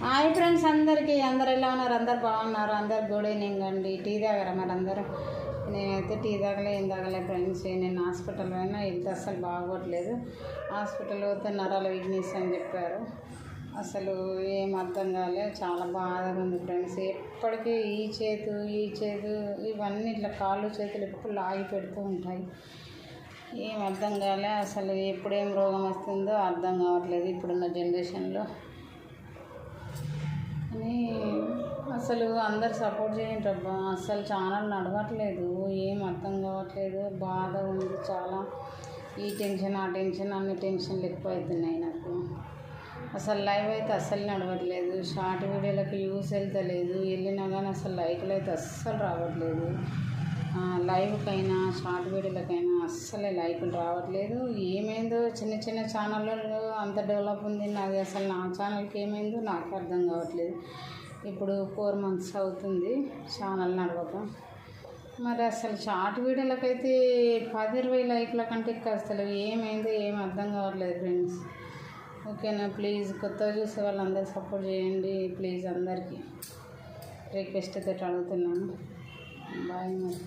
Hi friends, అందరికీ అందరు ఎలా ఉన్నారు? అందరు బాగున్నారు? అందరు గుడ్ ఈవినింగ్ అండి. టీ తాగారా మరి అందరూ? నేనైతే టీ తాగలే, ఏం తాగలే ఫ్రెండ్స్. నేను హాస్పిటల్ పోయినా, హెల్త్ అస్సలు బాగోట్లేదు. హాస్పిటల్ పోతే నరాల వీక్నెస్ అని చెప్పారు. అసలు ఏం అర్థం కాలే, చాలా బాధగా ఉంది ఫ్రెండ్స్. ఎప్పటికీ ఈ చేతు ఇవన్నీ ఇట్లా కాళ్ళు చేతులు ఎప్పుడు లాగి పెడుతూ ఉంటాయి. ఏం అర్థం కాలే అసలు. ఎప్పుడేం రోగం వస్తుందో అర్థం కావట్లేదు ఇప్పుడున్న జనరేషన్లో. అని అసలు అందరు సపోర్ట్ చేయండి అబ్బా. అసలు ఛానల్ నడవట్లేదు, ఏం అర్థం కావట్లేదు. బాధ ఉంది చాలా. ఈ టెన్షన్ ఆ టెన్షన్ అన్ని టెన్షన్లు ఎక్కువ అవుతున్నాయి నాకు. అసలు లైవ్ అయితే అస్సలు నడవట్లేదు. Short వీడియోలకు use వెళ్తలేదు. వెళ్ళినా కానీ అసలు లైక్లు అయితే అస్సలు రావట్లేదు. లైవ్కైనా షార్ట్ వీడియోలకైనా అస్సలే లైకులు రావట్లేదు. ఏమైందో చిన్న చిన్న ఛానళ్ళలో అంత డెవలప్ ఉంది, నాది అసలు నా ఛానల్కి ఏమైందో నాకు అర్థం కావట్లేదు. ఇప్పుడు 4 months అవుతుంది ఛానల్ నడవక. మరి అసలు షార్ట్ వీడియోలకైతే 10-20 లైక్ల కంటే ఎక్కువ అసలు ఏమైందో ఏం అర్థం కావట్లేదు ఫ్రెండ్స్. ఓకేనా? ప్లీజ్ కొత్తగా చూసే వాళ్ళందరూ సపోర్ట్ చేయండి ప్లీజ్. అందరికీ రిక్వెస్ట్ తోటి అడుగుతున్నాను. బాయ్ మరి.